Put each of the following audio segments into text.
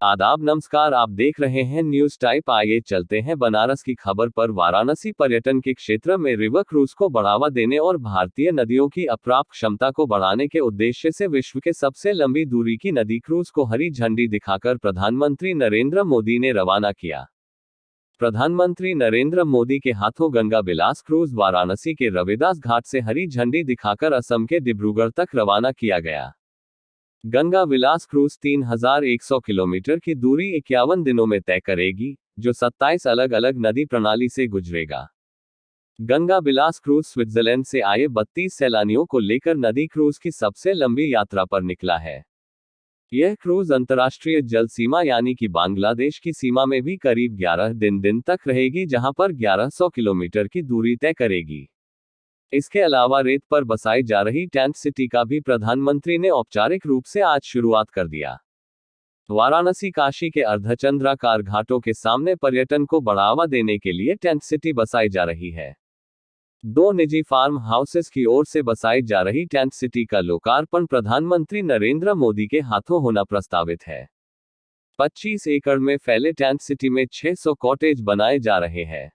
आदाब नमस्कार, आप देख रहे हैं न्यूज टाइप। आइए चलते हैं बनारस की खबर पर। वाराणसी पर्यटन के क्षेत्र में रिवर क्रूज को बढ़ावा देने और भारतीय नदियों की अप्राप्त क्षमता को बढ़ाने के उद्देश्य से विश्व के सबसे लंबी दूरी की नदी क्रूज को हरी झंडी दिखाकर प्रधानमंत्री नरेंद्र मोदी ने रवाना किया। प्रधानमंत्री नरेंद्र मोदी के हाथों गंगा विलास क्रूज वाराणसी के रविदास घाट से हरी झंडी दिखाकर असम के डिब्रूगढ़ तक रवाना किया गया। गंगा विलास क्रूज 3100 किलोमीटर की दूरी 51 दिनों में तय करेगी, जो 27 अलग अलग नदी प्रणाली से गुजरेगा। गंगा विलास क्रूज स्विट्जरलैंड से आए 32 सैलानियों को लेकर नदी क्रूज की सबसे लंबी यात्रा पर निकला है। यह क्रूज अंतर्राष्ट्रीय जल सीमा यानी कि बांग्लादेश की सीमा में भी करीब 11 दिन तक रहेगी, जहां पर 1100 किलोमीटर की दूरी तय करेगी। इसके अलावा रेत पर बसाई जा रही टेंट सिटी का भी प्रधानमंत्री ने औपचारिक रूप से आज शुरुआत कर दिया। वाराणसी काशी के अर्धचंद्राकार घाटों के सामने पर्यटन को बढ़ावा देने के लिए टेंट सिटी बसाई जा रही है। 2 निजी फार्म हाउसेस की ओर से बसाई जा रही टेंट सिटी का लोकार्पण प्रधानमंत्री नरेंद्र मोदी के हाथों होना प्रस्तावित है। 25 एकड़ में फैले टेंट सिटी में 600 कॉटेज बनाए जा रहे हैं,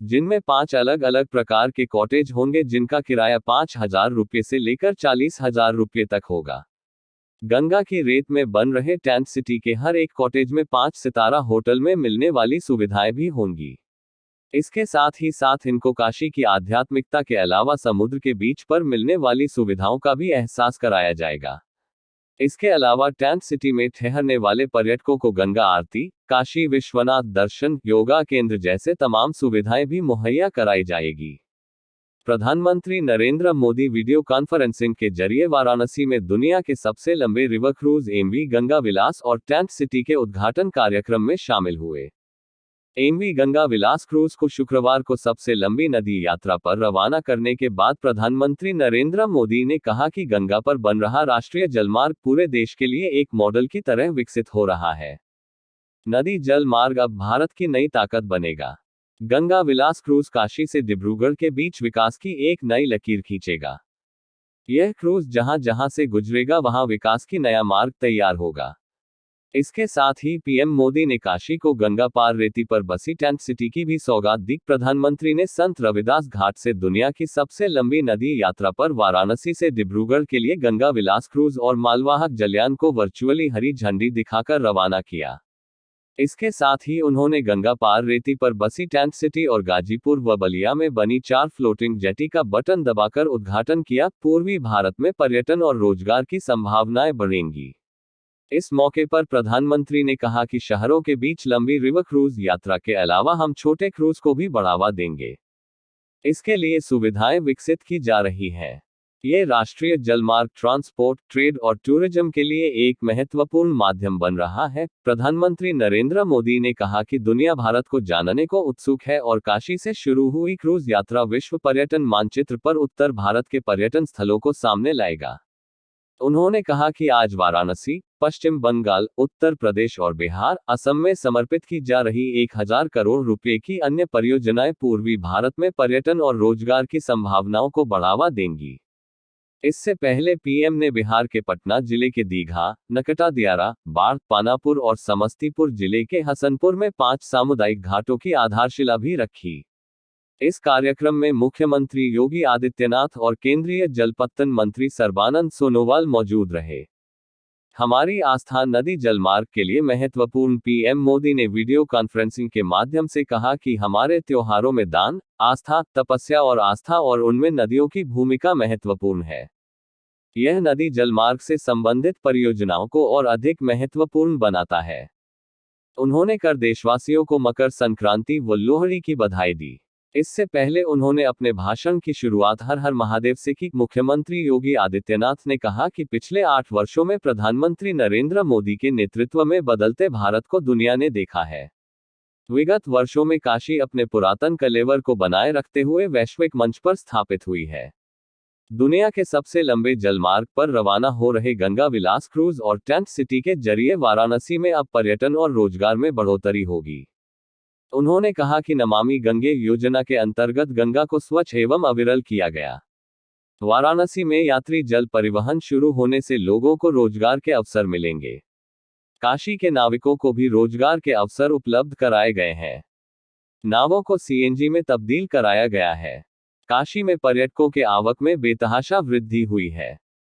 जिनमें 5 अलग अलग प्रकार के कॉटेज होंगे, जिनका किराया 5,000 रुपये से लेकर 40,000 रुपये तक होगा। गंगा की रेत में बन रहे टेंट सिटी के हर एक कॉटेज में 5 सितारा होटल में मिलने वाली सुविधाएं भी होंगी। इसके साथ ही साथ इनको काशी की आध्यात्मिकता के अलावा समुद्र के बीच पर मिलने वाली सुविधाओं का भी एहसास कराया जाएगा। इसके अलावा टेंट सिटी में ठहरने वाले पर्यटकों को गंगा आरती, काशी विश्वनाथ दर्शन, योगा केंद्र जैसे तमाम सुविधाएं भी मुहैया कराई जाएगी। प्रधानमंत्री नरेंद्र मोदी वीडियो कॉन्फ्रेंसिंग के जरिए वाराणसी में दुनिया के सबसे लंबे रिवर क्रूज एमवी गंगा विलास और टेंट सिटी के उद्घाटन कार्यक्रम में शामिल हुए। एमवी गंगा विलास क्रूज को शुक्रवार को सबसे लंबी नदी यात्रा पर रवाना करने के बाद प्रधानमंत्री नरेंद्र मोदी ने कहा कि गंगा पर बन रहा राष्ट्रीय जलमार्ग पूरे देश के लिए एक मॉडल की तरह विकसित हो रहा है। नदी जल मार्ग अब भारत की नई ताकत बनेगा। गंगा विलास क्रूज काशी से डिब्रूगढ़ के बीच विकास की एक नई लकीर खींचेगा। यह क्रूज जहां जहां से गुजरेगा वहां विकास की नया मार्ग तैयार होगा। इसके साथ ही पीएम मोदी ने काशी को गंगा पार रेती पर बसी टेंट सिटी की भी सौगात दी। प्रधानमंत्री ने संत रविदास घाट से दुनिया की सबसे लंबी नदी यात्रा पर वाराणसी से डिब्रूगढ़ के लिए गंगा विलास क्रूज और मालवाहक जलयान को वर्चुअली हरी झंडी दिखाकर रवाना किया। इसके साथ ही उन्होंने गंगा पार रेती पर बसी टेंट सिटी और गाजीपुर व बलिया में बनी 4 फ्लोटिंग जेटी का बटन दबाकर उद्घाटन किया। पूर्वी भारत में पर्यटन और रोजगार की संभावनाएं बढ़ेंगी। इस मौके पर प्रधानमंत्री ने कहा कि शहरों के बीच लंबी रिवर क्रूज यात्रा के अलावा हम छोटे क्रूज को भी बढ़ावा देंगे। इसके लिए सुविधाएं विकसित की जा रही हैं। ये राष्ट्रीय जलमार्ग ट्रांसपोर्ट, ट्रेड और टूरिज्म के लिए एक महत्वपूर्ण माध्यम बन रहा है। प्रधानमंत्री नरेंद्र मोदी ने कहा कि दुनिया भारत को जानने को उत्सुक है और काशी से शुरू हुई क्रूज यात्रा विश्व पर्यटन मानचित्र पर उत्तर भारत के पर्यटन स्थलों को सामने लाएगा। उन्होंने कहा कि आज वाराणसी, पश्चिम बंगाल, उत्तर प्रदेश और बिहार, असम में समर्पित की जा रही 1000 करोड़ रुपए की अन्य परियोजनाएं पूर्वी भारत में पर्यटन और रोजगार की संभावनाओं को बढ़ावा देंगी। इससे पहले पीएम ने बिहार के पटना जिले के दीघा, नकटा-दियारा, बाढ़, पानापुर और समस्तीपुर जिले के हसनपुर में 5 सामुदायिक घाटों की आधारशिला भी रखी। इस कार्यक्रम में मुख्यमंत्री योगी आदित्यनाथ और केंद्रीय जलपत्तन मंत्री सर्बानंद सोनोवाल मौजूद रहे। हमारी आस्था नदी जलमार्ग के लिए महत्वपूर्ण। पीएम मोदी ने वीडियो कॉन्फ्रेंसिंग के माध्यम से कहा कि हमारे त्योहारों में दान, आस्था, तपस्या और आस्था और उनमें नदियों की भूमिका महत्वपूर्ण है। यह नदी जलमार्ग से संबंधित परियोजनाओं को और अधिक महत्वपूर्ण बनाता है। उन्होंने कर देशवासियों को मकर संक्रांति व लोहड़ी की बधाई दी। इससे पहले उन्होंने अपने भाषण की शुरुआत हर हर महादेव से की। मुख्यमंत्री योगी आदित्यनाथ ने कहा कि पिछले 8 वर्षों में प्रधानमंत्री नरेंद्र मोदी के नेतृत्व में बदलते भारत को दुनिया ने देखा है। विगत वर्षों में काशी अपने पुरातन कलेवर को बनाए रखते हुए वैश्विक मंच पर स्थापित हुई है। दुनिया के सबसे लंबे जलमार्ग पर रवाना हो रहे गंगा विलास क्रूज और टेंट सिटी के जरिए वाराणसी में अब पर्यटन और रोजगार में बढ़ोतरी होगी। उन्होंने कहा कि नमामि गंगे योजना के अंतर्गत गंगा को स्वच्छ एवं अविरल किया गया। वाराणसी में यात्री जल परिवहन शुरू होने से लोगों को रोजगार के अवसर मिलेंगे। काशी के नाविकों को भी रोजगार के अवसर उपलब्ध कराए गए हैं। नावों को सीएनजी में तब्दील कराया गया है। काशी में पर्यटकों के आवक में बेतहाशा वृद्धि हुई है।